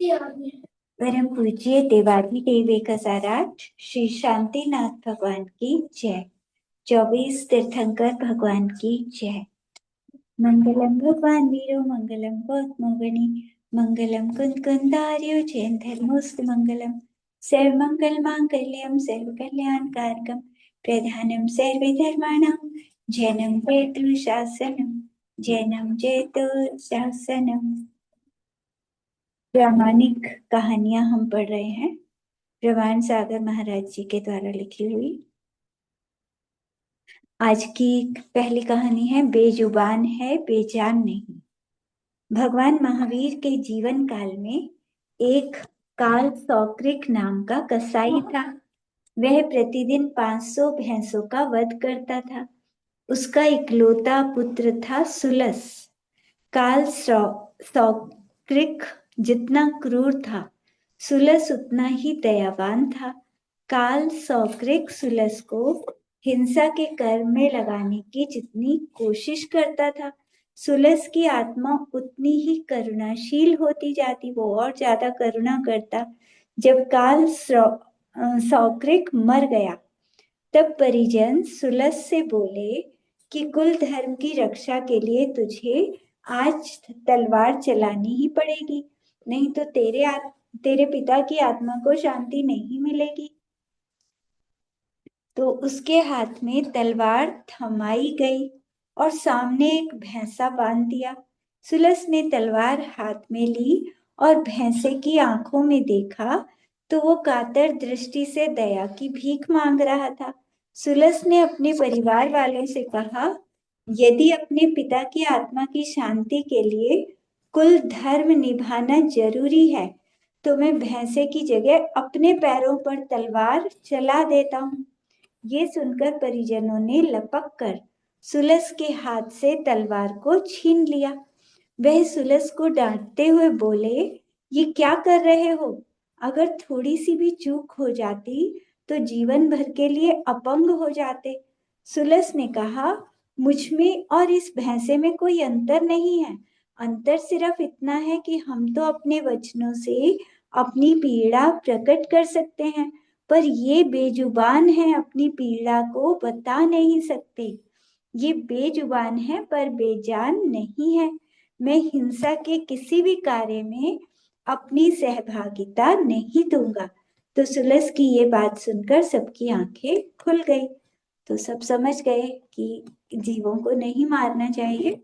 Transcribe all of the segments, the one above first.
परम पूज्य देवाधिदेव 1008 श्री शांतिनाथ भगवान की जय। 24 तीर्थंकर भगवान की जय। मंगलम भगवान वीरो मंगलम गौतमोगणी मंगलम कुंद कुंदार्यो जैन धर्मोस्त मंगलम सर्वमंगल मांगल्यम सर्व कल्याण कारकम प्रधानम सर्व धर्माणां जैनम जयतु शासनम जैनम जयतु शासनम। प्रामाणिक कहानियां हम पढ़ रहे हैं प्रवान सागर महाराज जी के द्वारा लिखी हुई। आज की पहली कहानी है बेजुबान है बेजान नहीं। भगवान महावीर के जीवन काल में एक काल सौक्रिक नाम का कसाई था। वह प्रतिदिन 500 भैंसों का वध करता था। उसका इकलौता पुत्र था सुलस। काल सौक्रिक जितना क्रूर था, सुलस उतना ही दयावान था। काल सौक्रिक सुलस को हिंसा के कर्म में लगाने की जितनी कोशिश करता था, सुलस की आत्मा उतनी ही करुणाशील होती जाती। वो और ज्यादा करुणा करता। जब काल सौक्रिक मर गया, तब परिजन सुलस से बोले कि कुल धर्म की रक्षा के लिए तुझे आज तलवार चलानी ही पड़ेगी, नहीं तो तेरे पिता की आत्मा को शांति नहीं मिलेगी। तो उसके हाथ में तलवार थमाई गई और सामने एक भैंसा बांध दिया। सुलस ने तलवार हाथ में ली और भैंसे की आंखों में देखा तो वो कातर दृष्टि से दया की भीख मांग रहा था। सुलस ने अपने परिवार वालों से कहा, यदि अपने पिता की आत्मा की शांति के लिए कुल धर्म निभाना जरूरी है तो मैं भैंसे की जगह अपने पैरों पर तलवार चला देता हूँ। ये सुनकर परिजनों ने लपक कर सुलस के हाथ से तलवार को छीन लिया। वह सुलस को डांटते हुए बोले, ये क्या कर रहे हो? अगर थोड़ी सी भी चूक हो जाती तो जीवन भर के लिए अपंग हो जाते। सुलस ने कहा, मुझ में और इस भैंसे में कोई अंतर नहीं है। अंतर सिर्फ इतना है कि हम तो अपने वचनों से अपनी पीड़ा प्रकट कर सकते हैं, पर ये बेजुबान है, अपनी पीड़ा को बता नहीं सकते। ये बेजुबान है पर बेजान नहीं है। मैं हिंसा के किसी भी कार्य में अपनी सहभागिता नहीं दूंगा। तो सुलस की ये बात सुनकर सबकी आंखें खुल गई। तो सब समझ गए कि जीवों को नहीं मारना चाहिए,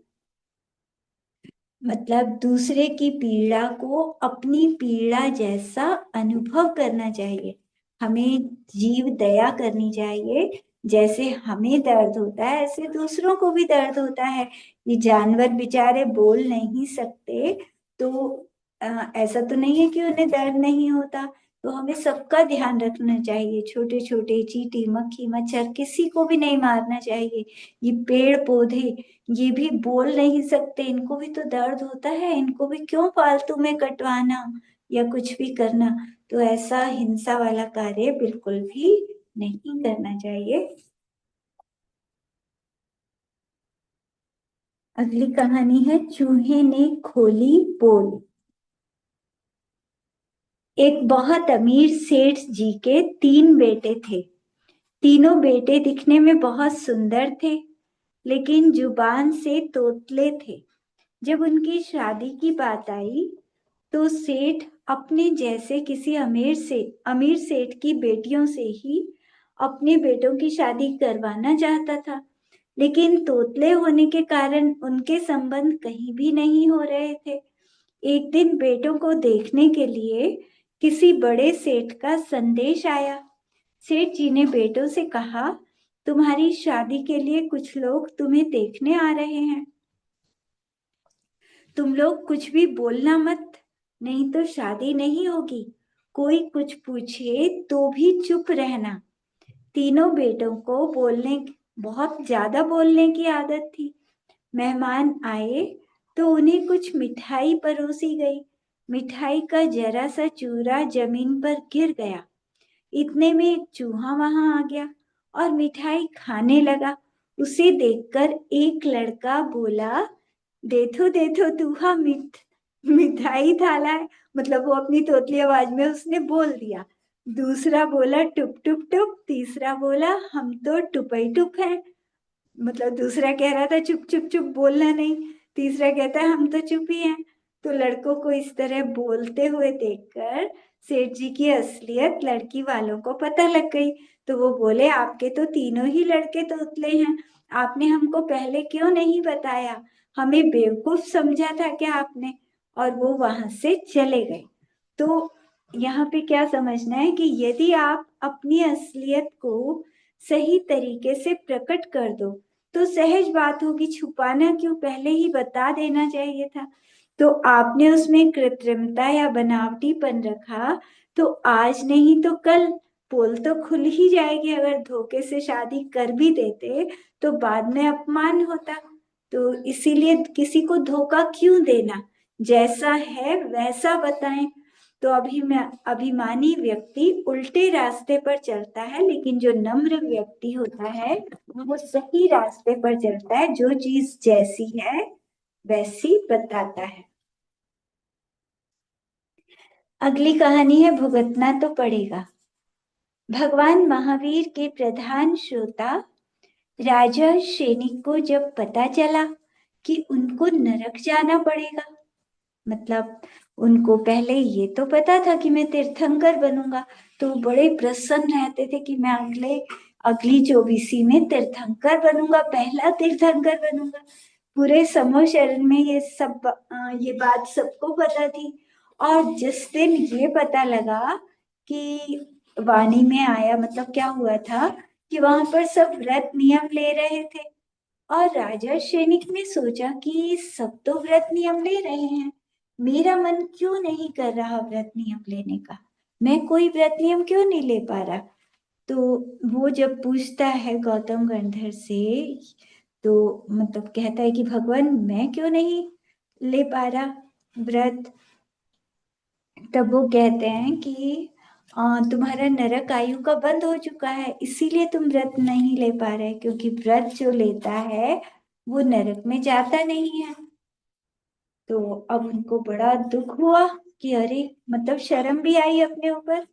मतलब दूसरे की पीड़ा को अपनी पीड़ा जैसा अनुभव करना चाहिए। हमें जीव दया करनी चाहिए। जैसे हमें दर्द होता है ऐसे दूसरों को भी दर्द होता है। ये जानवर बेचारे बोल नहीं सकते, तो ऐसा तो नहीं है कि उन्हें दर्द नहीं होता। तो हमें सबका ध्यान रखना चाहिए। छोटे छोटे चींटी मक्खी मच्छर किसी को भी नहीं मारना चाहिए। ये पेड़ पौधे ये भी बोल नहीं सकते, इनको भी तो दर्द होता है। इनको भी क्यों फालतू में कटवाना या कुछ भी करना। तो ऐसा हिंसा वाला कार्य बिल्कुल भी नहीं करना चाहिए। अगली कहानी है चूहे ने खोली पोल। एक बहुत अमीर सेठ जी के 3 बेटे थे। तीनों बेटे दिखने में बहुत सुंदर थे, लेकिन जुबान से तोतले थे। जब उनकी शादी की बात आई तो सेठ अपने जैसे किसी अमीर सेठ की बेटियों से ही अपने बेटों की शादी करवाना चाहता था, लेकिन तोतले होने के कारण उनके संबंध कहीं भी नहीं हो रहे थे। एक दिन बेटों को देखने के लिए किसी बड़े सेठ का संदेश आया। सेठ जी ने बेटों से कहा, तुम्हारी शादी के लिए कुछ लोग तुम्हें देखने आ रहे हैं। तुम लोग कुछ भी बोलना मत, नहीं तो शादी नहीं होगी। कोई कुछ पूछे तो भी चुप रहना। तीनों बेटों को बहुत ज्यादा बोलने की आदत थी। मेहमान आए तो उन्हें कुछ मिठाई परोसी गई। मिठाई का जरा सा चूरा जमीन पर गिर गया। इतने में एक चूहा वहां आ गया और मिठाई खाने लगा। उसे देखकर एक लड़का बोला, देखो देखो चूहा मिठाई थाला है, मतलब वो अपनी तोतली आवाज में उसने बोल दिया। दूसरा बोला टुप टुप टुप, तीसरा बोला हम तो टुपई टुप हैं। मतलब दूसरा कह रहा था चुप चुप चुप बोलना नहीं, तीसरा कहता है हम तो चुप ही हैं। तो लड़कों को इस तरह बोलते हुए देखकर सेठ जी की असलियत लड़की वालों को पता लग गई। तो वो बोले आपके तो तीनों ही लड़के तोतले हैं, आपने हमको पहले क्यों नहीं बताया, हमें बेवकूफ समझा था क्या आपने। और वो वहां से चले गए। तो यहाँ पे क्या समझना है कि यदि आप अपनी असलियत को सही तरीके से प्रकट कर दो तो सहज बात होगी, छुपाना क्यों, पहले ही बता देना चाहिए था। तो आपने उसमें कृत्रिमता या बनावटीपन रखा, तो आज नहीं तो कल पोल तो खुल ही जाएगी। अगर धोखे से शादी कर भी देते तो बाद में अपमान होता। तो इसीलिए किसी को धोखा क्यों देना, जैसा है वैसा बताएं। तो अभिमानी व्यक्ति उल्टे रास्ते पर चलता है, लेकिन जो नम्र व्यक्ति होता है वो सही रास्ते पर चलता है, जो चीज जैसी है वैसी बताता है। अगली कहानी है भुगतना तो पड़ेगा। भगवान महावीर के प्रधान श्रोता राजा सैनिक को जब पता चला कि उनको नरक जाना पड़ेगा, मतलब उनको पहले ये तो पता था कि मैं तीर्थंकर बनूंगा, तो वो बड़े प्रसन्न रहते थे कि मैं अगली चौबीसी में तीर्थंकर बनूंगा, पहला तीर्थंकर बनूंगा। पूरे समूह शरण में ये बात सबको पता थी। और जिस दिन ये पता लगा कि वाणी में आया, मतलब क्या हुआ था कि वहां पर सब व्रत नियम ले रहे थे, और राजा सैनिक ने सोचा कि सब तो व्रत नियम ले रहे हैं, मेरा मन क्यों नहीं कर रहा व्रत नियम लेने का, मैं कोई व्रत नियम क्यों नहीं ले पा रहा। तो वो जब पूछता है गौतम गंधर से, तो मतलब कहता है कि भगवान मैं क्यों नहीं ले पा रहा व्रत। तब वो कहते हैं कि तुम्हारा नरक आयु का बंद हो चुका है, इसीलिए तुम व्रत नहीं ले पा रहे, क्योंकि व्रत जो लेता है वो नरक में जाता नहीं है। तो अब उनको बड़ा दुख हुआ कि अरे, मतलब शर्म भी आई अपने ऊपर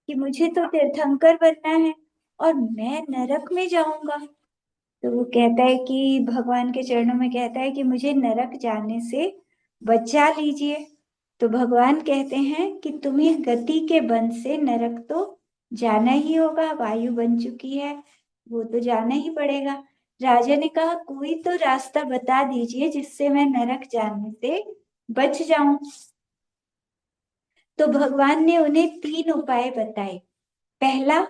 कि मुझे तो तीर्थंकर बनना है और मैं नरक में जाऊंगा। तो वो कहता है कि भगवान के चरणों में कहता है कि मुझे नरक जाने से बचा लीजिए। तो भगवान कहते हैं कि तुम्हें गति के बंध से नरक तो जाना ही होगा, वायु बन चुकी है, वो तो जाना ही पड़ेगा। राजा ने कहा कोई तो रास्ता बता दीजिए जिससे मैं नरक जाने से बच जाऊं। तो भगवान ने उन्हें तीन उपाय बताए। पहला,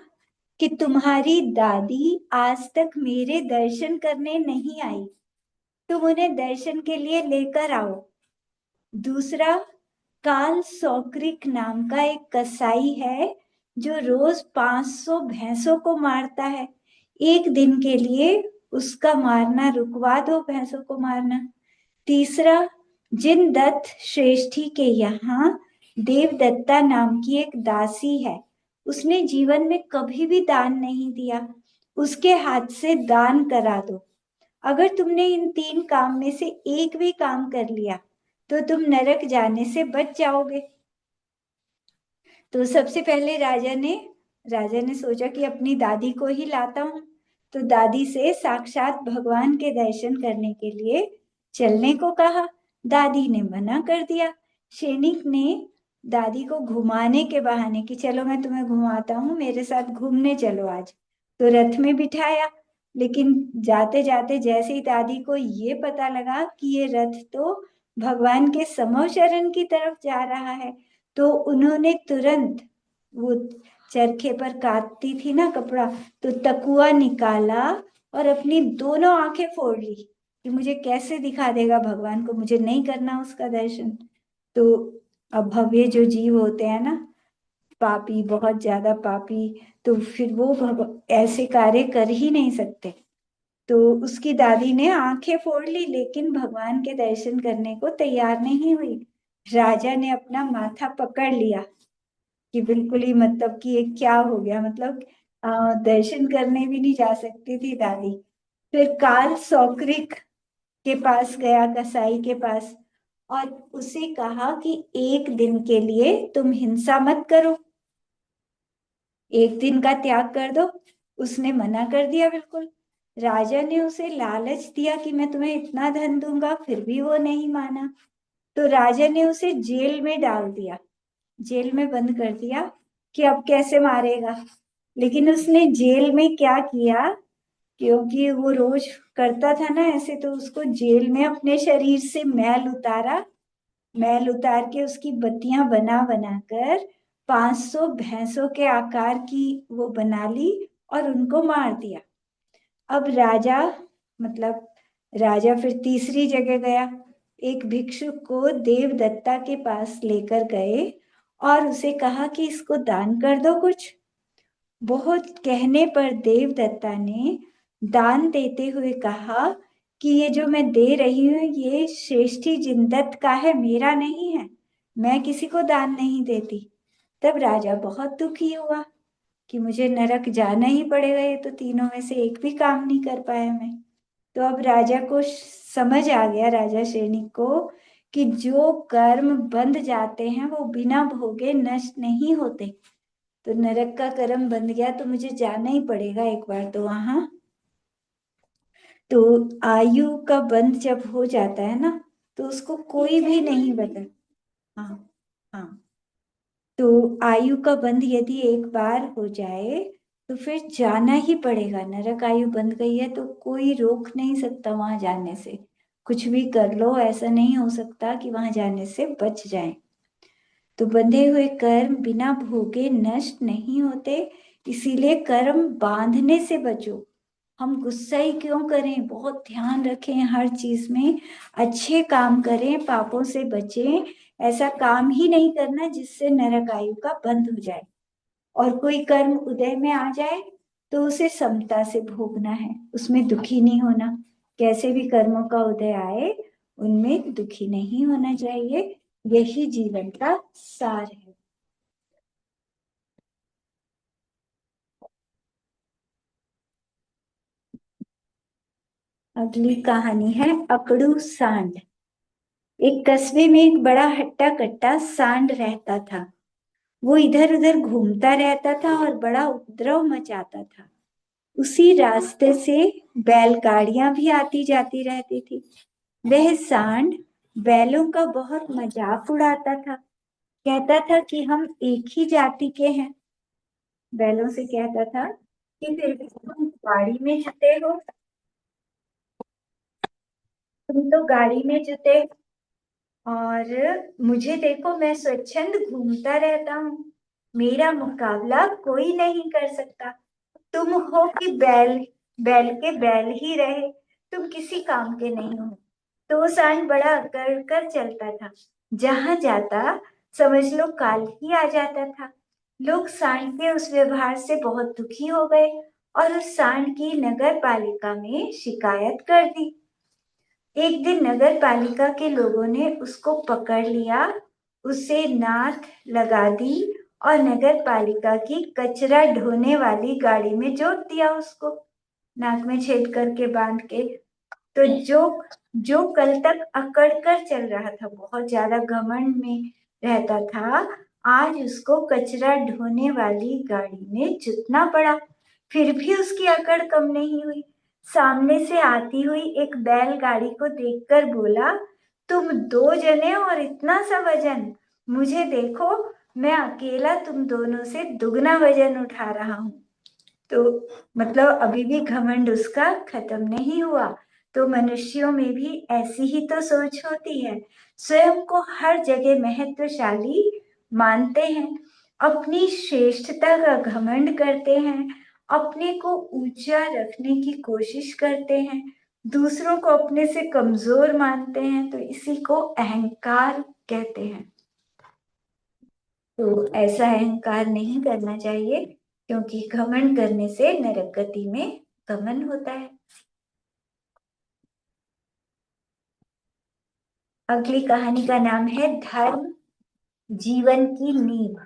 कि तुम्हारी दादी आज तक मेरे दर्शन करने नहीं आई, तुम उन्हें दर्शन के लिए लेकर आओ। दूसरा, काल सौक्रिक नाम का एक कसाई है जो रोज 500 भैंसों को मारता है, एक दिन के लिए उसका मारना रुकवा दो, भैंसों को मारना। तीसरा, जिन दत्त श्रेष्ठी के यहाँ देवदत्ता नाम की एक दासी है, उसने जीवन में कभी भी दान नहीं दिया, उसके हाथ से दान करा दो। अगर तुमने इन तीन काम में से एक भी काम कर लिया तो तुम नरक जाने से बच जाओगे। तो सबसे पहले राजा ने सोचा कि अपनी दादी को ही लाता हूँ। तो दादी से साक्षात भगवान के दर्शन करने के लिए चलने को कहा। दादी ने मना कर दिया। सैनिक ने दादी को घुमाने के बहाने कि चलो मैं तुम्हें घुमाता हूँ, मेरे साथ घूमने चलो आज, तो रथ में बिठाया। लेकिन जाते जाते जैसे ही दादी को ये पता लगा कि ये रथ तो भगवान के समो शरण की तरफ जा रहा है, तो उन्होंने तुरंत, वो चरखे पर काटती थी ना कपड़ा, तो तकुआ निकाला और अपनी दोनों आंखें फोड़ ली कि मुझे कैसे दिखा देगा भगवान को, मुझे नहीं करना उसका दर्शन। तो अब भव्य जो जीव होते हैं ना, पापी, बहुत ज्यादा पापी, तो फिर वो ऐसे कार्य कर ही नहीं सकते। तो उसकी दादी ने आंखें फोड़ ली लेकिन भगवान के दर्शन करने को तैयार नहीं हुई। राजा ने अपना माथा पकड़ लिया कि बिल्कुल ही, मतलब कि ये क्या हो गया, मतलब दर्शन करने भी नहीं जा सकती थी दादी। फिर काल सौक्रिक के पास गया, कसाई के पास, और उसे कहा कि एक दिन के लिए तुम हिंसा मत करो, एक दिन का त्याग कर दो। उसने मना कर दिया बिल्कुल। राजा ने उसे लालच दिया कि मैं तुम्हें इतना धन दूंगा, फिर भी वो नहीं माना। तो राजा ने उसे जेल में डाल दिया, जेल में बंद कर दिया कि अब कैसे मारेगा। लेकिन उसने जेल में क्या किया, क्योंकि वो रोज करता था ना ऐसे, तो उसको जेल में अपने शरीर से मैल उतारा। मैल उतार के उसकी बत्तियां बना बनाकर 500 भैंसों के आकार की वो बना ली और उनको मार दिया। अब राजा, मतलब राजा फिर तीसरी जगह गया। एक भिक्षुक को देवदत्ता के पास लेकर गए और उसे कहा कि इसको दान कर दो कुछ। बहुत कहने पर देवदत्ता ने दान देते हुए कहा कि ये जो मैं दे रही हूँ ये श्रेष्ठी जिनदत्त का है, मेरा नहीं है, मैं किसी को दान नहीं देती। तब राजा बहुत दुखी हुआ कि मुझे नरक जाना ही पड़ेगा, ये तो तीनों में से एक भी काम नहीं कर पाया मैं। तो अब राजा को समझ आ गया, राजा सैनिक को, कि जो कर्म बंध जाते हैं वो बिना भोगे नष्ट नहीं होते। तो नरक का कर्म बंध गया तो मुझे जाना ही पड़ेगा एक बार तो वहां। तो आयु का बंध जब हो जाता है ना, तो उसको कोई भी नहीं बदल। हाँ, हाँ। तो आयु का बंध यदि एक बार हो जाए तो फिर जाना ही पड़ेगा। नरक आयु बंध गई है तो कोई रोक नहीं सकता वहां जाने से। कुछ भी कर लो, ऐसा नहीं हो सकता कि वहां जाने से बच जाए। तो बंधे हुए कर्म बिना भोगे नष्ट नहीं होते, इसीलिए कर्म बांधने से बचो। हम गुस्सा ही क्यों करें, बहुत ध्यान रखें हर चीज में, अच्छे काम करें, पापों से बचें। ऐसा काम ही नहीं करना जिससे नरक आयु का बंध हो जाए। और कोई कर्म उदय में आ जाए तो उसे समता से भोगना है, उसमें दुखी नहीं होना। कैसे भी कर्मों का उदय आए उनमें दुखी नहीं होना चाहिए। यही जीवन का सार है। अगली कहानी है अकड़ू सांड। एक कस्बे में एक बड़ा हट्टा कट्टा सांड रहता था। वो इधर उधर घूमता रहता था और बड़ा उपद्रव मचाता था। उसी रास्ते से बैलगाड़ियां भी आती जाती रहती थी। वह सांड बैलों का बहुत मजाक उड़ाता था। कहता था कि हम एक ही जाति के हैं। बैलों से कहता था कि फिर भी तुम गाड़ी में जुटे हो, तुम तो गाड़ी में जुटे, और मुझे देखो मैं स्वच्छंद घूमता रहता हूँ, मेरा मुकाबला कोई नहीं कर सकता। तुम हो कि बैल, बैल के बैल ही रहे, तुम किसी काम के नहीं हो। तो वो सांड बड़ा अकड़ कर चलता था, जहां जाता समझ लो काल ही आ जाता था। लोग सांड के उस व्यवहार से बहुत दुखी हो गए और उस सांड की नगर पालिका में शिकायत कर दी। एक दिन नगर पालिका के लोगों ने उसको पकड़ लिया, उसे नाक लगा दी और नगर पालिका की कचरा ढोने वाली गाड़ी में जोत दिया उसको, नाक में छेद करके बांध के। तो जो जो कल तक अकड़ कर चल रहा था, बहुत ज्यादा घमंड में रहता था, आज उसको कचरा ढोने वाली गाड़ी में जुटना पड़ा। फिर भी उसकी अकड़ कम नहीं हुई। सामने से आती हुई एक बैलगाड़ी को देखकर बोला, तुम दो जने और इतना सा वजन, मुझे देखो, मैं अकेला तुम दोनों से दुगना वजन उठा रहा हूँ। तो मतलब अभी भी घमंड उसका खत्म नहीं हुआ। तो मनुष्यों में भी ऐसी ही तो सोच होती है, स्वयं को हर जगह महत्वशाली मानते हैं, अपनी श्रेष्ठता का घमंड करते हैं, अपने को ऊंचा रखने की कोशिश करते हैं, दूसरों को अपने से कमजोर मानते हैं, तो इसी को अहंकार कहते हैं। तो ऐसा अहंकार नहीं करना चाहिए, क्योंकि घमंड करने से नरक गति में गमन होता है। अगली कहानी का नाम है धर्म जीवन की नींव।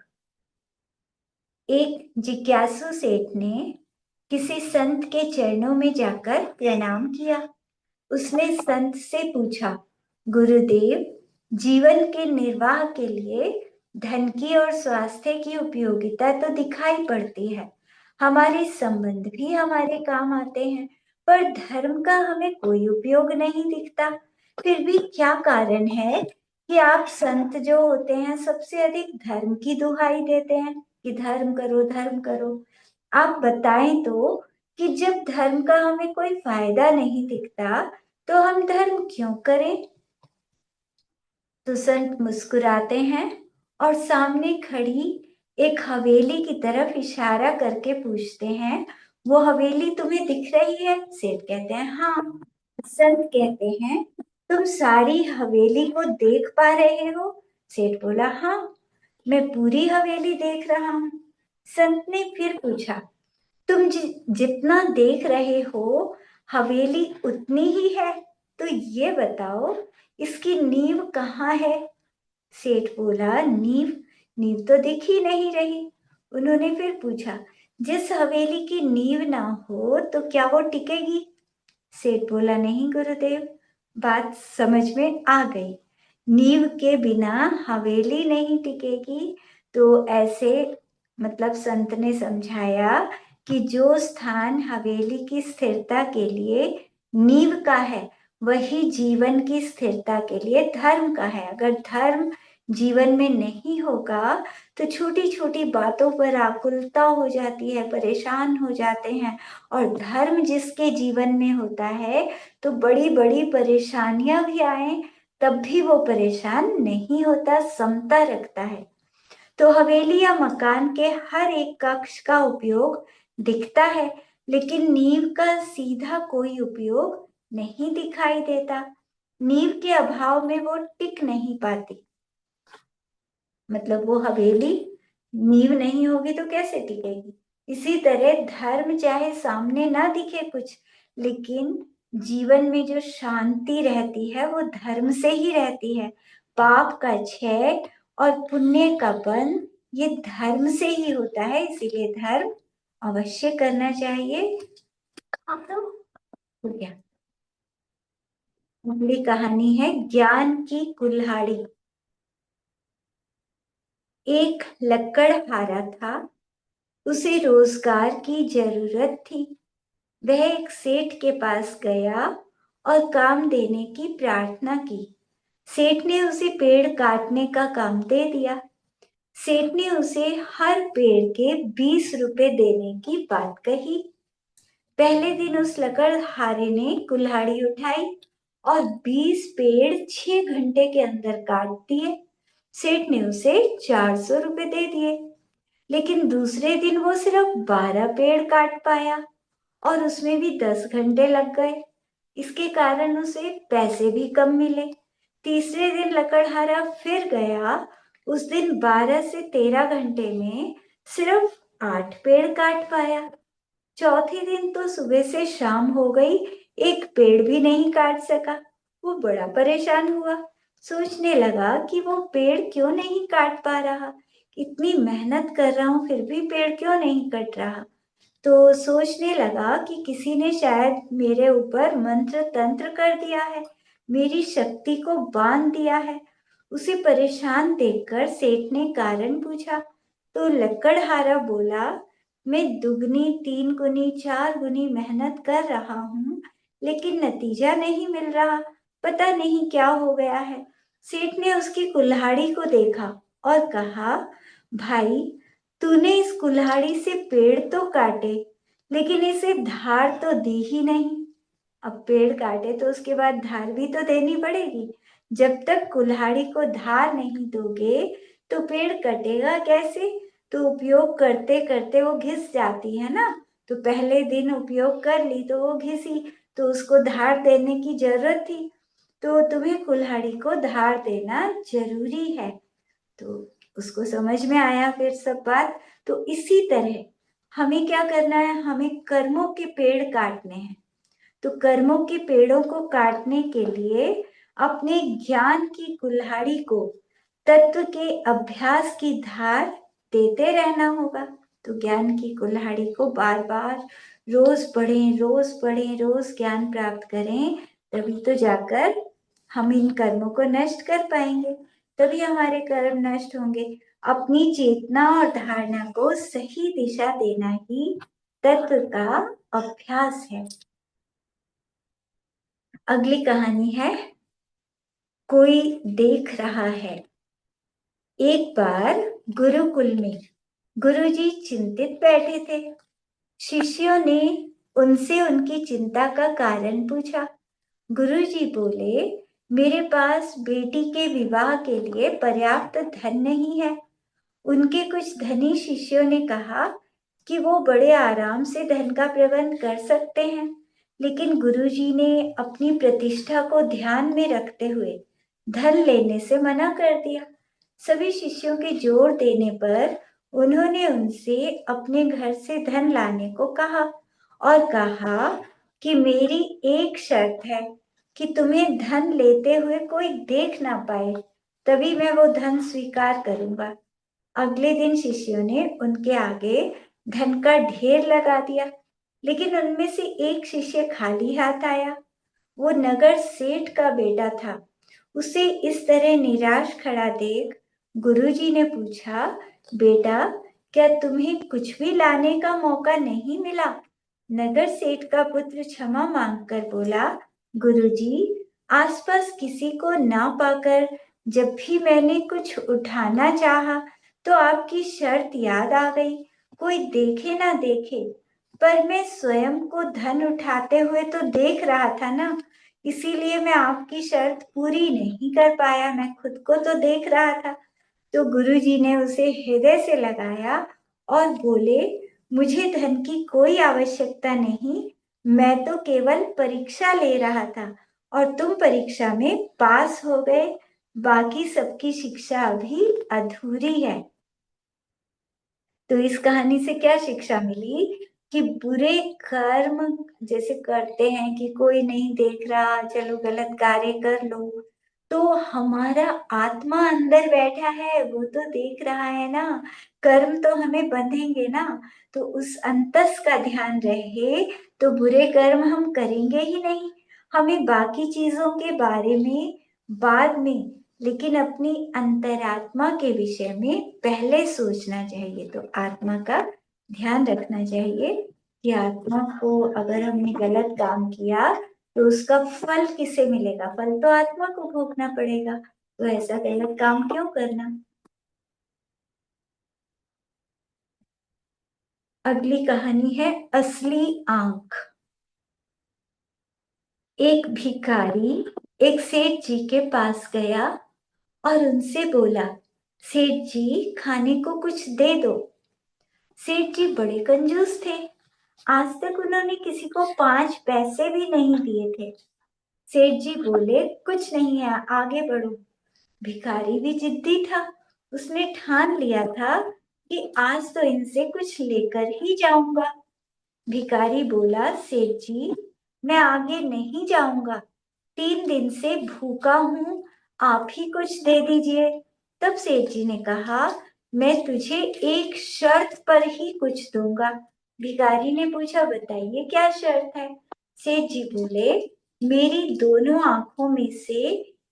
एक जिज्ञासु सेठ ने किसी संत के चरणों में जाकर प्रणाम किया। उसने संत से पूछा, गुरुदेव, जीवन के निर्वाह के लिए धन की और स्वास्थ्य की उपयोगिता तो दिखाई पड़ती है, हमारे संबंध भी हमारे काम आते हैं, पर धर्म का हमें कोई उपयोग नहीं दिखता। फिर भी क्या कारण है कि आप संत जो होते हैं सबसे अधिक धर्म की दुहाई देते हैं कि धर्म करो, धर्म करो। आप बताएं तो कि जब धर्म का हमें कोई फायदा नहीं दिखता तो हम धर्म क्यों करें? तो संत मुस्कुराते हैं और सामने खड़ी एक हवेली की तरफ इशारा करके पूछते हैं, वो हवेली तुम्हें दिख रही है? सेठ कहते हैं हाँ। संत कहते हैं, तुम सारी हवेली को देख पा रहे हो? सेठ बोला हाँ, मैं पूरी हवेली देख रहा हूँ। संत ने फिर पूछा, तुम जितना देख रहे हो हवेली उतनी ही है, तो ये बताओ इसकी नींव कहाँ है? सेठ बोला, नींव नींव तो दिख ही नहीं रही। उन्होंने फिर पूछा, जिस हवेली की नींव ना हो तो क्या वो टिकेगी? सेठ बोला, नहीं गुरुदेव, बात समझ में आ गई, नींव के बिना हवेली नहीं टिकेगी। तो ऐसे मतलब संत ने समझाया कि जो स्थान हवेली की स्थिरता के लिए नींव का है वही जीवन की स्थिरता के लिए धर्म का है। अगर धर्म जीवन में नहीं होगा तो छोटी छोटी बातों पर आकुलता हो जाती है, परेशान हो जाते हैं। और धर्म जिसके जीवन में होता है तो बड़ी बड़ी परेशानियां भी आए तब भी वो परेशान नहीं होता, समता रखता है। तो हवेली या मकान के हर एक कक्ष का उपयोग दिखता है, लेकिन नींव का सीधा कोई उपयोग नहीं दिखाई देता। नींव के अभाव में वो टिक नहीं पाती। मतलब वो हवेली नींव नहीं होगी तो कैसे टिकेगी? इसी तरह धर्म चाहे सामने ना दिखे कुछ, लेकिन जीवन में जो शांति रहती है वो धर्म से ही रहती है। पाप का क्षय और पुण्य का बंध ये धर्म से ही होता है, इसीलिए धर्म अवश्य करना चाहिए। आप तो हो गया। अगली कहानी है ज्ञान की कुल्हाड़ी। एक लकड़हारा था, उसे रोजगार की जरूरत थी। वह एक सेठ के पास गया और काम देने की प्रार्थना की। सेठ ने उसे पेड़ काटने का काम दे दिया। सेठ ने उसे हर पेड़ के 20 रुपए देने की बात कही। पहले दिन उस लकड़हारे ने कुल्हाड़ी उठाई और 20 पेड़ 6 घंटे के अंदर काट दिए। सेठ ने उसे 400 रुपए दे दिए। लेकिन दूसरे दिन वो सिर्फ 12 पेड़ काट पाया और उसमें भी 10 घंटे लग गए। इसके कारण उसे पैसे भी कम मिले। तीसरे दिन लकड़हारा फिर गया। उस दिन 12 से 13 घंटे में सिर्फ 8 पेड़ काट पाया। चौथे दिन तो सुबह से शाम हो गई, एक पेड़ भी नहीं काट सका। वो बड़ा परेशान हुआ, सोचने लगा कि वो पेड़ क्यों नहीं काट पा रहा। इतनी मेहनत कर रहा हूँ फिर भी पेड़ क्यों नहीं कट रहा। तो सोचने लगा कि किसी ने शायद मेरे ऊपर मंत्र तंत्र कर दिया है, मेरी शक्ति को बांध दिया है। उसे परेशान देखकर सेठ ने कारण पूछा। तो लकड़हारा बोला, मैं दुगनी, 3 गुनी, 4 गुनी मेहनत कर रहा हूँ, लेकिन नतीजा नहीं मिल रहा। पता नहीं क्या हो गया है। सेठ ने उसकी कुल्हाड़ी को देखा और कहा, भाई, तूने इस कुल्हाड़ी से पेड़ तो काटे, लेकिन इसे धार तो दी ही नहीं। अब पेड़ काटे तो उसके बाद धार भी तो देनी पड़ेगी। जब तक कुल्हाड़ी को धार नहीं दोगे तो पेड़ कटेगा कैसे? तो उपयोग करते करते वो घिस जाती है ना। तो पहले दिन उपयोग कर ली तो वो घिसी, तो उसको धार देने की जरूरत थी। तो तुम्हें कुल्हाड़ी को धार देना जरूरी है। तो उसको समझ में आया फिर सब बात। तो इसी तरह हमें क्या करना है, हमें कर्मों के पेड़ काटने हैं। तो कर्मों के पेड़ों को काटने के लिए अपने ज्ञान की कुल्हाड़ी को तत्व के अभ्यास की धार देते रहना होगा। तो ज्ञान की कुल्हाड़ी को बार बार रोज पढ़ें, रोज पढ़ें, रोज ज्ञान प्राप्त करें, तभी तो जाकर हम इन कर्मों को नष्ट कर पाएंगे, तभी हमारे कर्म नष्ट होंगे। अपनी चेतना और धारणा को सही दिशा देना ही तत्व का अभ्यास है। अगली कहानी है, कोई देख रहा है। एक बार गुरुकुल में गुरुजी चिंतित बैठे थे। शिष्यों ने उनसे उनकी चिंता का कारण पूछा। गुरुजी बोले, मेरे पास बेटी के विवाह के लिए पर्याप्त धन नहीं है। उनके कुछ धनी शिष्यों ने कहा कि वो बड़े आराम से धन का प्रबंध कर सकते हैं, लेकिन गुरुजी ने अपनी प्रतिष्ठा को ध्यान में रखते हुए धन लेने से मना कर दिया। सभी शिष्यों के जोर देने पर उन्होंने उनसे अपने घर से धन लाने को कहा और कहा कि मेरी एक शर्त है कि तुम्हें धन लेते हुए कोई देख ना पाए, तभी मैं वो धन स्वीकार करूंगा। अगले दिन शिष्यों ने उनके आगे धन का ढेर लगा दिया, लेकिन उनमें से एक शिष्य खाली हाथ आया। वो नगर सेठ का बेटा था। उसे इस तरह निराश खड़ा देख गुरुजी ने पूछा, बेटा, क्या तुम्हें कुछ भी लाने का मौका नहीं मिला? नगर सेठ का पुत्र क्षमा मांगकर बोला, गुरुजी, आसपास किसी को ना पाकर जब भी मैंने कुछ उठाना चाहा तो आपकी शर्त याद आ गई, कोई देखे ना देखे, पर मैं स्वयं को धन उठाते हुए तो देख रहा था ना, इसीलिए मैं आपकी शर्त पूरी नहीं कर पाया, मैं खुद को तो देख रहा था। तो गुरुजी ने उसे हृदय से लगाया और बोले, मुझे धन की कोई आवश्यकता नहीं, मैं तो केवल परीक्षा ले रहा था और तुम परीक्षा में पास हो गए, बाकी सबकी शिक्षा अभी अधूरी है। तो इस कहानी से क्या शिक्षा मिली कि बुरे कर्म जैसे करते हैं कि कोई नहीं देख रहा, चलो गलत कार्य कर लो, तो हमारा आत्मा अंदर बैठा है, वो तो देख रहा है ना, कर्म तो हमें बंधेंगे ना, तो उस अंतस का ध्यान रहे तो बुरे कर्म हम करेंगे ही नहीं। हमें बाकी चीजों के बारे में बाद में, लेकिन अपनी अंतरात्मा के विषय में पहले सोचना चाहिए। तो आत्मा का ध्यान रखना चाहिए कि आत्मा को अगर हमने गलत काम किया तो उसका फल किसे मिलेगा? फल तो आत्मा को भोगना पड़ेगा, तो ऐसा गलत काम क्यों करना। अगली कहानी है, असली आंख। एक भिखारी एक सेठ जी के पास गया और उनसे बोला, सेठ जी, खाने को कुछ दे दो। सेठ जी बड़े कंजूस थे। आज तक उन्होंने किसी को 5 पैसे भी नहीं दिए थे। सेठ जी बोले, कुछ नहीं है, आगे बढ़ो। भिखारी भी जिद्दी था। उसने ठान लिया था कि आज तो इनसे कुछ लेकर ही जाऊंगा। भिखारी बोला, सेठ जी, मैं आगे नहीं जाऊंगा, 3 दिन से भूखा हूं, आप ही कुछ दे दीजिए। तब सेठ जी ने कहा, मैं तुझे एक शर्त पर ही कुछ दूंगा। भिखारी ने पूछा, बताइए क्या शर्त है। सेठ जी बोले, मेरी दोनों आंखों में से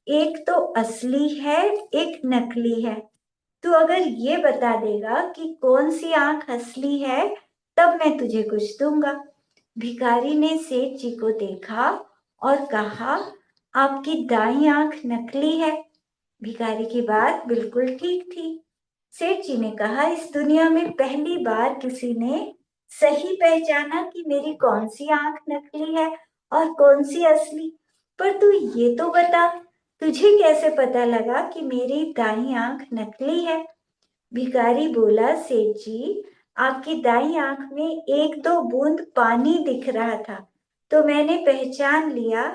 एक तो असली है, एक नकली है। तू अगर ये बता देगा कि कौन सी आंख असली है, तब मैं तुझे कुछ दूंगा। भिखारी ने सेठ जी को देखा और कहा, आपकी दाईं आंख नकली है। भिखारी की बात बिल्कुल ठीक थी। सेठ जी ने कहा, इस दुनिया में पहली बार किसी ने सही पहचाना कि मेरी कौन सी आंख नकली है और कौन सी असली। पर तू ये तो बता, तुझे कैसे पता लगा कि मेरी दाईं आंख नकली है? भिखारी बोला, सेठ जी, आपकी दाईं आंख में एक दो बूंद पानी दिख रहा था, तो मैंने पहचान लिया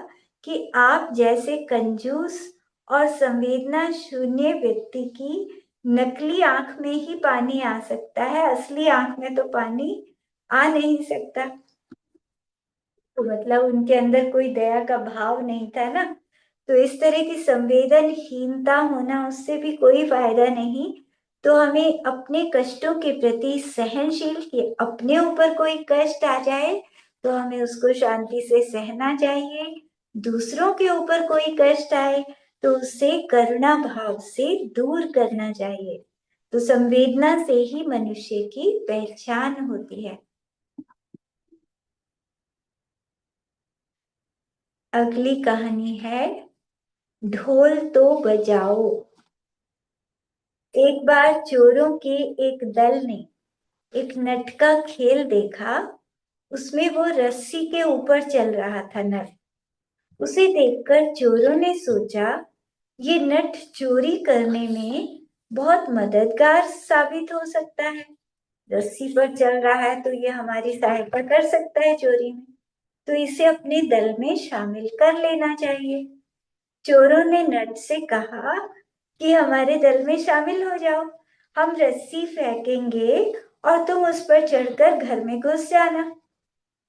कि आप जैसे कंजूस और संवेदना शून्य व्यक्ति की नकली आंख में ही पानी आ सकता है, असली आंख में तो पानी आ नहीं सकता। तो मतलब उनके अंदर कोई दया का भाव नहीं था ना। तो इस तरह की संवेदनहीनता होना, उससे भी कोई फायदा नहीं। तो हमें अपने कष्टों के प्रति सहनशील, कि अपने ऊपर कोई कष्ट आ जाए तो हमें उसको शांति से सहना चाहिए, दूसरों के ऊपर कोई कष्ट आए तो उसे करुणा भाव से दूर करना चाहिए। तो संवेदना से ही मनुष्य की पहचान होती है। अगली कहानी है ढोल तो बजाओ। एक बार चोरों के एक दल ने एक नट का खेल देखा। उसमें वो रस्सी के ऊपर चल रहा था नट। उसे देखकर चोरों ने सोचा ये नट चोरी करने में बहुत मददगार साबित हो सकता है। रस्सी पर चल रहा है तो ये हमारी सहायता कर सकता है चोरी में। तो इसे अपने दल में शामिल कर लेना चाहिए। चोरों ने नट से कहा कि हमारे दल में शामिल हो जाओ। हम रस्सी फेंकेंगे और तुम उस पर चढ़कर घर में घुस जाना।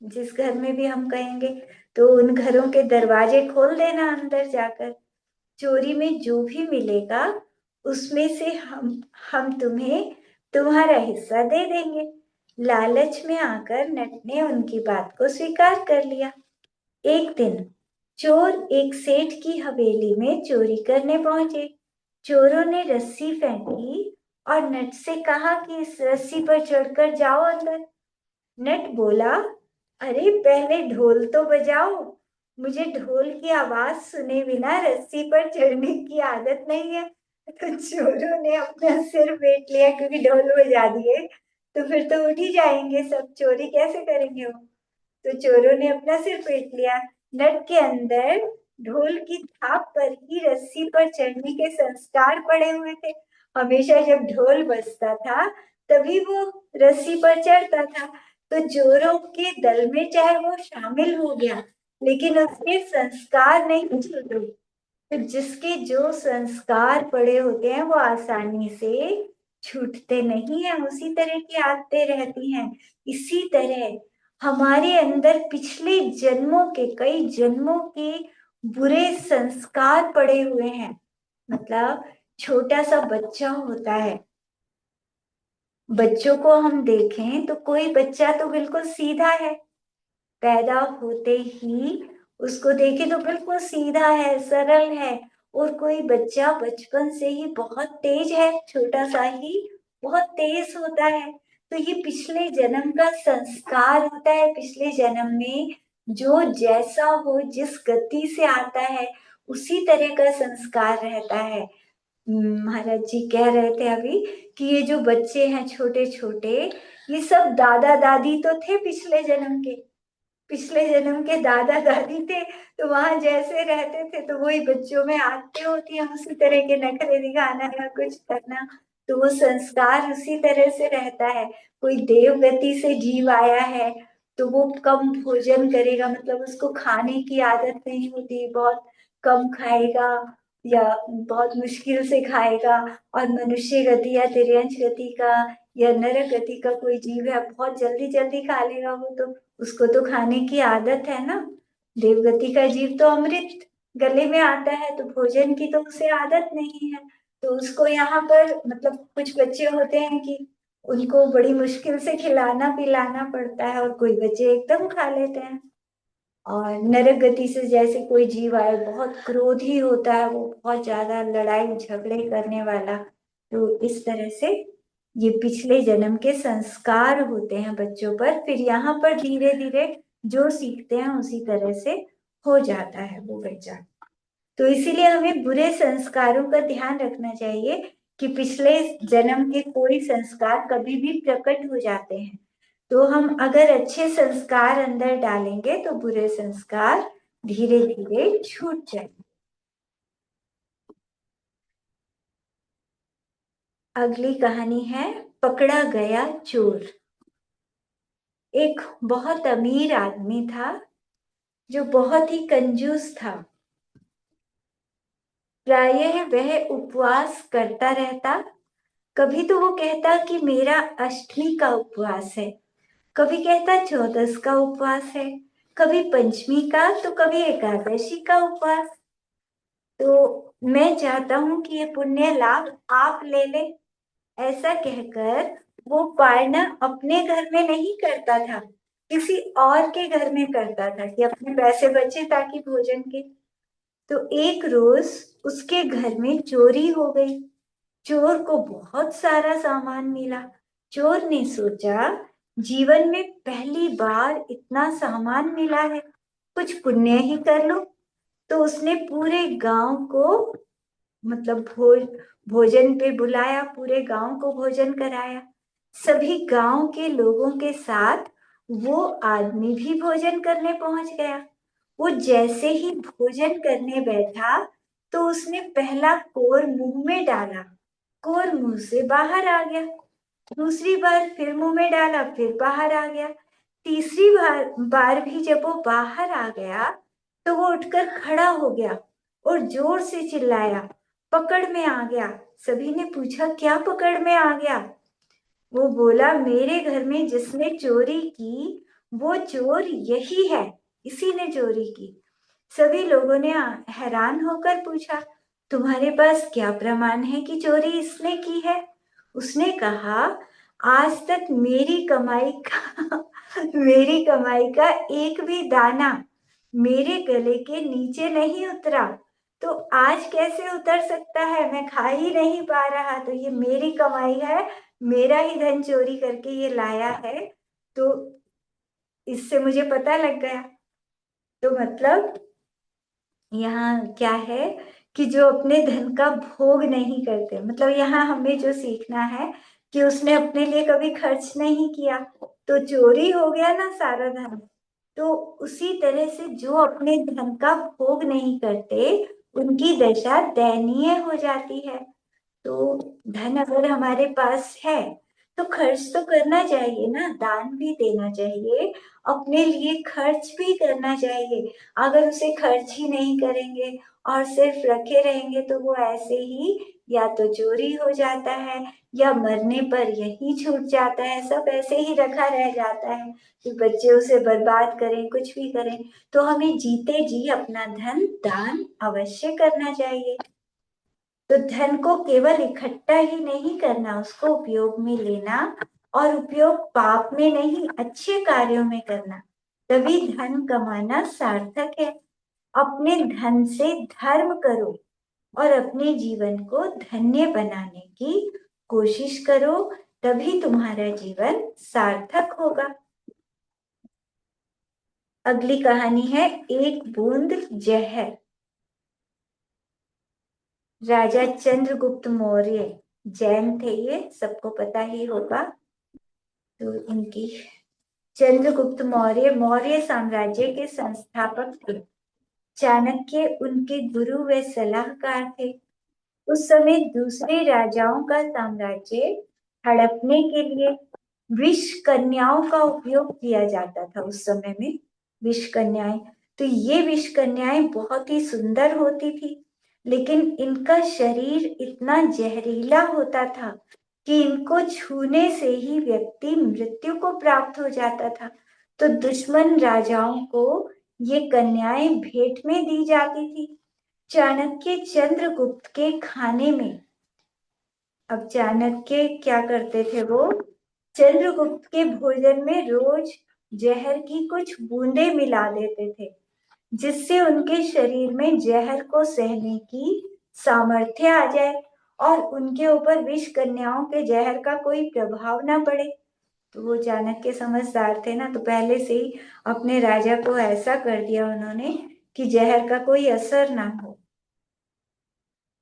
जिस घर में भी हम कहेंगे तो उन घरों के दरवाजे खोल देना अंदर जाकर। चोरी में जो भी मिलेगा उसमें से हम तुम्हें तुम्हारा हिस्सा दे देंगे। लालच में आकर नट ने उनकी बात को स्वीकार कर लिया। एक दिन चोर एक सेठ की हवेली में चोरी करने पहुंचे। चोरों ने रस्सी फेंकी और नट से कहा कि इस रस्सी पर चढ़कर जाओ अंदर। नट बोला, अरे पहले ढोल तो बजाओ। मुझे ढोल की आवाज सुने बिना रस्सी पर चढ़ने की आदत नहीं है। तो चोरों ने अपना सिर पीट लिया क्योंकि ढोल बजा दिए तो फिर तो उठ ही जाएंगे सब, चोरी कैसे करेंगे वो। तो चोरों ने अपना सिर पीट लिया। नट के अंदर ढोल की थाप पर ही रस्सी पर चढ़ने के संस्कार पड़े हुए थे। हमेशा जब ढोल बजता था तभी वो रस्सी पर चढ़ता था। तो चोरों के दल में चाहे वो शामिल हो गया लेकिन उसके संस्कार नहीं छूटे। तो जिसके जो संस्कार पड़े होते हैं वो आसानी से छूटते नहीं है, उसी तरह की आदतें रहती हैं। इसी तरह हमारे अंदर पिछले जन्मों के कई जन्मों के बुरे संस्कार पड़े हुए हैं। मतलब छोटा सा बच्चा होता है, बच्चों को हम देखें तो कोई बच्चा तो बिल्कुल सीधा है, पैदा होते ही उसको देखे तो बिल्कुल सीधा है, सरल है। और कोई बच्चा बचपन से ही बहुत तेज है, छोटा सा ही बहुत तेज होता है। तो ये पिछले जन्म का संस्कार होता है। पिछले जन्म में जो जैसा हो, जिस गति से आता है उसी तरह का संस्कार रहता है। महाराज जी कह रहे थे अभी कि ये जो बच्चे हैं छोटे छोटे, ये सब दादा दादी तो थे पिछले जन्म के। पिछले जन्म के दादा दादी थे तो वहां जैसे रहते थे तो वही बच्चों में आदतें होती हैं, उसी तरह के नखरे दिखाना या कुछ करना। तो वो संस्कार उसी तरह से रहता है। कोई देव गति से जीव आया है तो वो कम भोजन करेगा, मतलब उसको खाने की आदत नहीं होती, बहुत कम खाएगा या बहुत मुश्किल से खाएगा। और मनुष्य गति या तिर्यंच गति का या नरक गति का कोई जीव है बहुत जल्दी जल्दी खा लेगा, वो तो उसको तो खाने की आदत है ना। देवगति का जीव तो अमृत गले में आता है तो भोजन की तो उसे आदत नहीं है। तो उसको यहाँ पर मतलब कुछ बच्चे होते हैं कि उनको बड़ी मुश्किल से खिलाना पिलाना पड़ता है और कोई बच्चे एकदम खा लेते हैं। और नरक गति से जैसे कोई जीव आए बहुत क्रोधी होता है, वो बहुत ज्यादा लड़ाई झगड़े करने वाला। तो इस तरह से ये पिछले जन्म के संस्कार होते हैं बच्चों पर, फिर यहाँ पर धीरे धीरे जो सीखते हैं उसी तरह से हो जाता है वो बच्चा। तो इसीलिए हमें बुरे संस्कारों का ध्यान रखना चाहिए कि पिछले जन्म के कोई संस्कार कभी भी प्रकट हो जाते हैं। तो हम अगर अच्छे संस्कार अंदर डालेंगे तो बुरे संस्कार धीरे धीरे छूट जाएंगे। अगली कहानी है पकड़ा गया चोर। एक बहुत अमीर आदमी था जो बहुत ही कंजूस था। प्रायः वह उपवास करता रहता। कभी तो वो कहता कि मेरा अष्टमी का उपवास है, कभी कहता चौदस का उपवास है, कभी पंचमी का तो कभी एकादशी का उपवास। तो मैं चाहता हूं कि ये पुण्य लाभ आप ले ले, ऐसा कहकर वो पारणा अपने घर में नहीं करता था, किसी और के घर में करता था कि अपने पैसे बचे ताकि भोजन के। तो एक रोज उसके घर में चोरी हो गई। चोर को बहुत सारा सामान मिला। चोर ने सोचा, जीवन में पहली बार इतना सामान मिला है, कुछ पुण्य ही कर लो। तो उसने पूरे गांव को, मतलब भोजन पे बुलाया, पूरे गांव को भोजन कराया। सभी गांव के लोगों के साथ वो आदमी भी भोजन करने पहुंच गया। वो जैसे ही भोजन करने बैठा तो उसने पहला कोर मुंह में डाला। कोर मुंह से बाहर आ गया। दूसरी बार फिर मुंह में डाला, फिर बाहर आ गया। तीसरी बार भी जब वो बाहर आ गया तो वो उठकर खड़ा हो गया और जोर से चिल्लाया, पकड़ में आ गया। सभी ने पूछा, क्या पकड़ में आ गया? वो बोला, मेरे घर में जिसने चोरी की वो चोर यही है, इसी ने चोरी की। सभी लोगों ने हैरान होकर पूछा, तुम्हारे पास क्या प्रमाण है कि चोरी इसने की है? उसने कहा, आज तक मेरी कमाई का एक भी दाना मेरे गले के नीचे नहीं उतरा। तो आज कैसे उतर सकता है? मैं खा ही नहीं पा रहा, तो ये मेरी कमाई है, मेरा ही धन चोरी करके ये लाया है। तो इससे मुझे पता लग गया। तो मतलब यहाँ क्या है कि जो अपने धन का भोग नहीं करते, मतलब यहाँ हमें जो सीखना है कि उसने अपने लिए कभी खर्च नहीं किया तो चोरी हो गया ना सारा धन। तो उसी तरह से जो अपने धन का भोग नहीं करते उनकी दशा दयनीय हो जाती है। तो धन अगर हमारे पास है तो खर्च तो करना चाहिए ना, दान भी देना चाहिए, अपने लिए खर्च भी करना चाहिए। अगर उसे खर्च ही नहीं करेंगे और सिर्फ रखे रहेंगे तो वो ऐसे ही या तो चोरी हो जाता है या मरने पर यही छूट जाता है, सब ऐसे ही रखा रह जाता है कि बच्चे उसे बर्बाद करें, कुछ भी करें। तो हमें जीते जी अपना धन दान अवश्य करना चाहिए। तो धन को केवल इकट्ठा ही नहीं करना, उसको उपयोग में लेना, और उपयोग पाप में नहीं अच्छे कार्यों में करना, तभी धन कमाना सार्थक है। अपने धन से धर्म करो और अपने जीवन को धन्य बनाने की कोशिश करो, तभी तुम्हारा जीवन सार्थक होगा। अगली कहानी है एक बूंद जहर। राजा चंद्रगुप्त मौर्य जैन थे, ये सबको पता ही होगा। तो इनकी चंद्रगुप्त मौर्य मौर्य साम्राज्य के संस्थापक थे। चाणक्य उनके गुरु व सलाहकार थे। उस समय दूसरे राजाओं का साम्राज्य हड़पने के लिए विष कन्याओं का उपयोग किया जाता था। उस समय में विष कन्याएं, तो ये विष कन्याएं बहुत ही सुंदर होती थी, लेकिन इनका शरीर इतना जहरीला होता था कि इनको छूने से ही व्यक्ति मृत्यु को प्राप्त हो जाता था। तो दुश्मन राजाओं को ये कन्याएं भेंट में दी जाती थी। चाणक्य चंद्रगुप्त के खाने में, अब चाणक्य क्या करते थे, वो चंद्रगुप्त के भोजन में रोज जहर की कुछ बूंदें मिला देते थे, जिससे उनके शरीर में जहर को सहने की सामर्थ्य आ जाए और उनके ऊपर विष कन्याओं के जहर का कोई प्रभाव ना पड़े। तो वो चाणक्य समझदार थे ना, तो पहले से ही अपने राजा को ऐसा कर दिया उन्होंने कि जहर का कोई असर ना हो।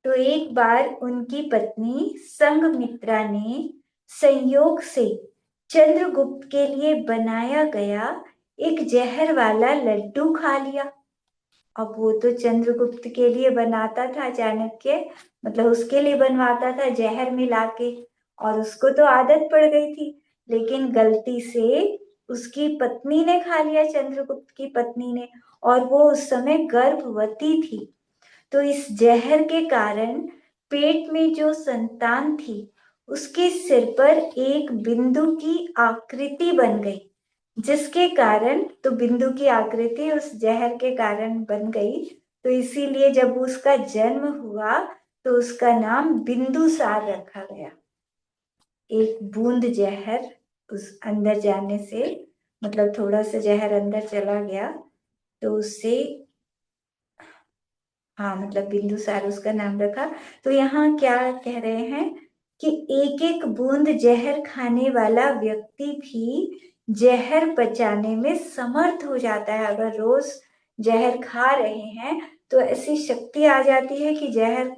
तो एक बार उनकी पत्नी संघमित्रा ने संयोग से चंद्रगुप्त के लिए बनाया गया एक जहर वाला लड्डू खा लिया। अब वो तो चंद्रगुप्त के लिए बनाता था चाणक्य, मतलब उसके लिए बनवाता था जहर मिला के, और उसको तो आदत पड़ गई थी। लेकिन गलती से उसकी पत्नी ने खा लिया, चंद्रगुप्त की पत्नी ने, और वो उस समय गर्भवती थी। तो इस जहर के कारण पेट में जो संतान थी उसके सिर पर एक बिंदु की आकृति बन गई, जिसके कारण, तो बिंदु की आकृति उस जहर के कारण बन गई, तो इसीलिए जब उसका जन्म हुआ तो उसका नाम बिंदुसार रखा गया। एक बूंद जहर उस अंदर जाने से मतलब थोड़ा सा जहर अंदर चला गया, तो उससे, हाँ मतलब बिंदुसार उसका नाम रखा। तो यहाँ क्या कह रहे हैं कि एक एक बूंद जहर खाने वाला व्यक्ति भी जहर पचाने में समर्थ हो जाता है। अगर रोज जहर खा रहे हैं तो ऐसी शक्ति आ जाती है कि जहर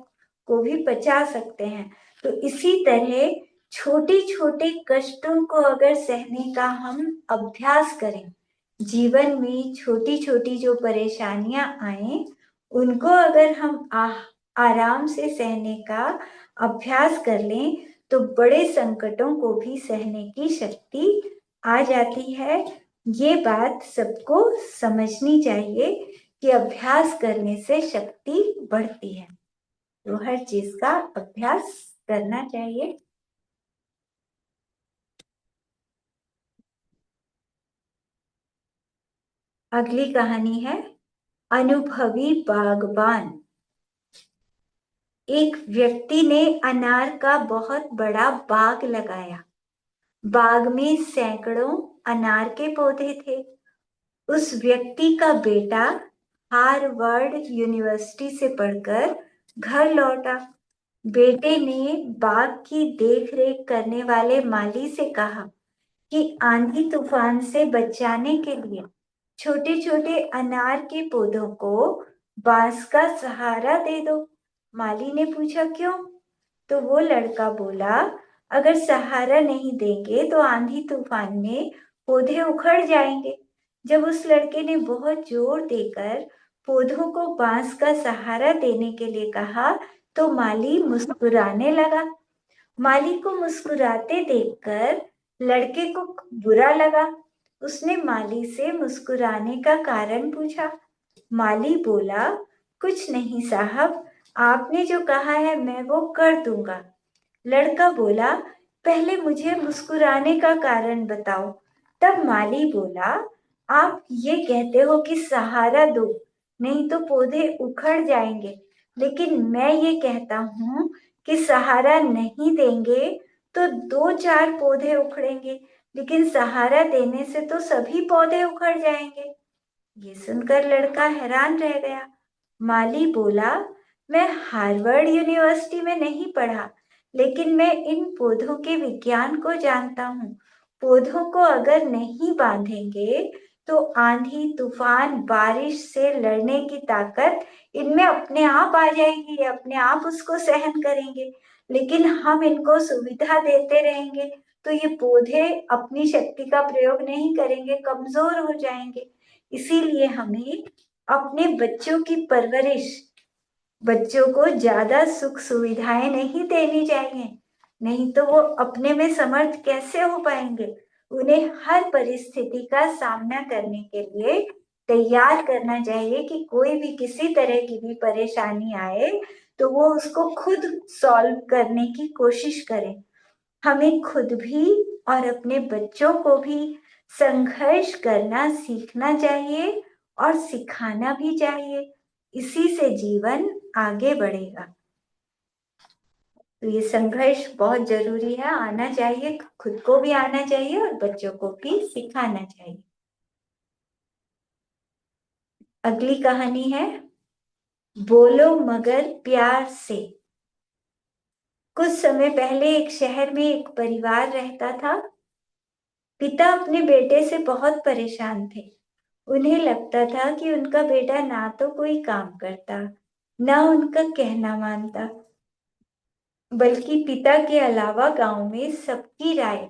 को भी पचा सकते हैं। तो इसी तरह छोटे छोटे कष्टों को अगर सहने का हम अभ्यास करें, जीवन में छोटी छोटी जो परेशानियां आए उनको अगर हम आराम से सहने का अभ्यास कर लें तो बड़े संकटों को भी सहने की शक्ति आ जाती है। ये बात सबको समझनी चाहिए कि अभ्यास करने से शक्ति बढ़ती है, तो हर चीज का अभ्यास करना चाहिए। अगली कहानी है अनुभवी बागबान। एक व्यक्ति ने अनार का बहुत बड़ा बाग लगाया। बाग में सैकड़ों अनार के पौधे थे। उस व्यक्ति का बेटा हार्वर्ड यूनिवर्सिटी से पढ़कर घर लौटा। बेटे ने बाग की देखरेख करने वाले माली से कहा कि आंधी तूफान से बचाने के लिए छोटे छोटे अनार के पौधों को बांस का सहारा दे दो। माली ने पूछा क्यों? तो वो लड़का बोला, अगर सहारा नहीं देंगे तो आंधी तूफान में पौधे उखड़ जाएंगे। जब उस लड़के ने बहुत जोर देकर पौधों को बांस का सहारा देने के लिए कहा तो माली मुस्कुराने लगा। माली को मुस्कुराते देखकर लड़के को बुरा लगा। उसने माली से मुस्कुराने का कारण पूछा। माली बोला, कुछ नहीं साहब, आपने जो कहा है मैं वो कर दूंगा। लड़का बोला, पहले मुझे मुस्कुराने का कारण बताओ। तब माली बोला, आप ये कहते हो कि सहारा दो, नहीं तो पौधे उखड़ जाएंगे, लेकिन मैं ये कहता हूँ कि सहारा नहीं देंगे तो दो चार पौधे उखड़ेंगे, लेकिन सहारा देने से तो सभी पौधे उखड़ जाएंगे। ये सुनकर लड़का हैरान रह गया। माली बोला, मैं हार्वर्ड यूनिवर्सिटी में नहीं पढ़ा, लेकिन मैं इन पौधों के विज्ञान को जानता हूँ। पौधों को अगर नहीं बांधेंगे तो आंधी तूफान बारिश से लड़ने की ताकत इनमें अपने आप आ जाएगी, ये अपने आप उसको सहन करेंगे। लेकिन हम इनको सुविधा देते रहेंगे तो ये पौधे अपनी शक्ति का प्रयोग नहीं करेंगे, कमजोर हो जाएंगे। इसीलिए हमें अपने बच्चों की परवरिश, बच्चों को ज्यादा सुख सुविधाएं नहीं देनी चाहिए, नहीं तो वो अपने में समर्थ कैसे हो पाएंगे। उन्हें हर परिस्थिति का सामना करने के लिए तैयार करना चाहिए कि कोई भी किसी तरह की भी परेशानी आए तो वो उसको खुद सॉल्व करने की कोशिश करें। हमें खुद भी और अपने बच्चों को भी संघर्ष करना सीखना चाहिए और सिखाना भी चाहिए। इसी से जीवन आगे बढ़ेगा। तो ये संघर्ष बहुत जरूरी है, आना चाहिए, खुद को भी आना चाहिए और बच्चों को भी सिखाना चाहिए। अगली कहानी है बोलो मगर प्यार से। कुछ समय पहले एक शहर में एक परिवार रहता था। पिता अपने बेटे से बहुत परेशान थे। उन्हें लगता था कि उनका बेटा ना तो कोई काम करता, ना उनका कहना मानता, बल्कि पिता के अलावा गांव में सबकी राय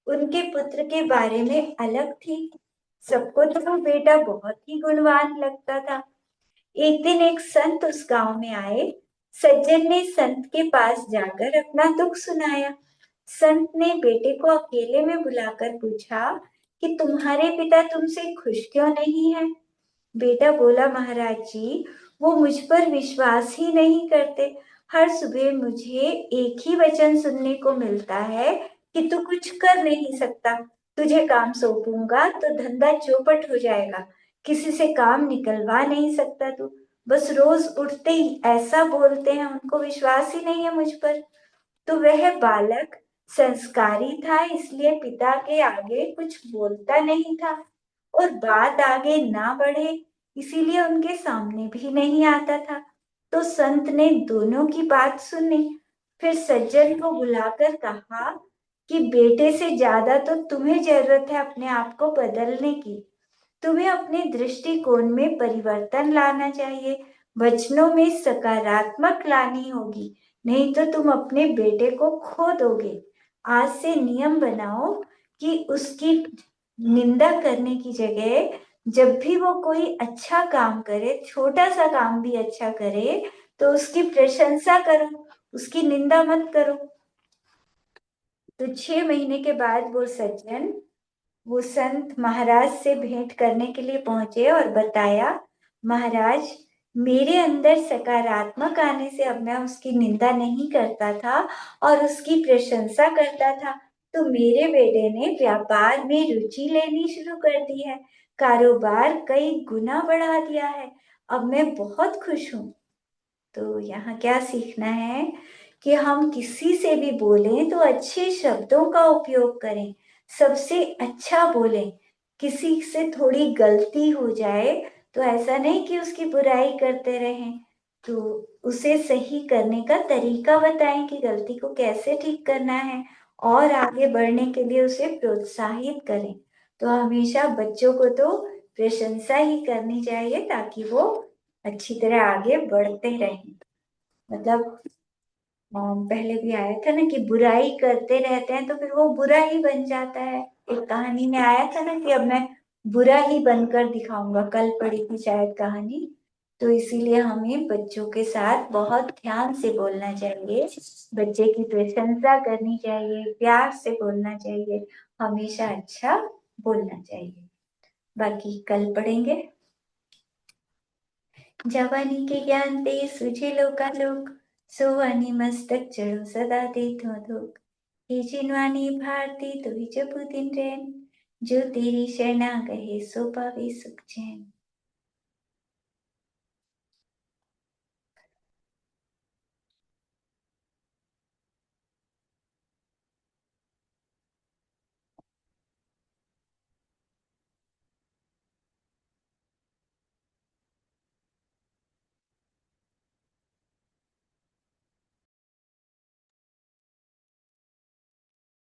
उनके पुत्र के बारे में अलग थी। सबको तो वो बेटा बहुत ही गुणवान लगता था। एक दिन एक संत उस गांव में आए। सज्जन ने संत के पास जाकर अपना दुख सुनाया। संत ने बेटे को अकेले में बुलाकर पूछा कि तुम्हारे पिता तुमसे खुश क्यों नहीं है। बेटा बोला, महाराज जी, वो मुझ पर विश्वास ही नहीं करते। हर सुबह मुझे एक ही वचन सुनने को मिलता है कि तू कुछ कर नहीं सकता, तुझे काम सौंपूंगा तो धंधा चौपट हो जाएगा, किसी से काम निकलवा नहीं सकता तू। बस रोज उठते ही ऐसा बोलते हैं, उनको विश्वास ही नहीं है मुझ पर। तो वह बालक संस्कारी था इसलिए पिता के आगे कुछ बोलता नहीं था, और बात आगे ना बढ़े इसीलिए उनके सामने भी नहीं आता था। तो संत ने दोनों की बात सुनी, फिर सज्जन को बुलाकर कहा कि बेटे से ज्यादा तो तुम्हें जरूरत है अपने आप को बदलने की। तुम्हें अपने दृष्टिकोण में परिवर्तन लाना चाहिए, वचनों में सकारात्मक लानी होगी, नहीं तो तुम अपने बेटे को खो दोगे। आज से नियम बनाओ कि उसकी निंदा करने की जगह जब भी वो कोई अच्छा काम करे, छोटा सा काम भी अच्छा करे, तो उसकी प्रशंसा करो, उसकी निंदा मत करो। तो 6 महीने के बाद वो संत महाराज से भेंट करने के लिए पहुंचे और बताया, महाराज, मेरे अंदर सकारात्मक आने से अब मैं उसकी निंदा नहीं करता था और उसकी प्रशंसा करता था। तो मेरे बेटे ने व्यापार में रुचि लेनी शुरू कर दी है, कारोबार कई गुना बढ़ा दिया है। अब मैं बहुत खुश हूँ। तो यहाँ क्या सीखना है कि हम किसी से भी बोलें तो अच्छे शब्दों का उपयोग करें, सबसे अच्छा बोलें। किसी से थोड़ी गलती हो जाए तो ऐसा नहीं कि उसकी बुराई करते रहें, तो उसे सही करने का तरीका बताएं कि गलती को कैसे ठीक करना है, और आगे बढ़ने के लिए उसे प्रोत्साहित करें। तो हमेशा बच्चों को तो प्रशंसा ही करनी चाहिए ताकि वो अच्छी तरह आगे बढ़ते रहें। मतलब पहले भी आया था ना कि बुराई करते रहते हैं तो फिर वो बुरा ही बन जाता है। एक कहानी में आया था ना कि अब मैं बुरा ही बनकर दिखाऊंगा, कल पढ़ी थी शायद कहानी। तो इसीलिए हमें बच्चों के साथ बहुत ध्यान से बोलना चाहिए, बच्चे की प्रशंसा करनी चाहिए, प्यार से बोलना चाहिए, हमेशा अच्छा बोलना चाहिए। बाकी कल पढ़ेंगे। जवानी के ज्ञान ते सुझे लोकालोक, सोवानी मस्तक चढ़ो सदा देतो धोक। हे जिनवानी भारती तो ही जपू दिन रैन, जो तेरी शरणा गहे सो पावे सुख चैन।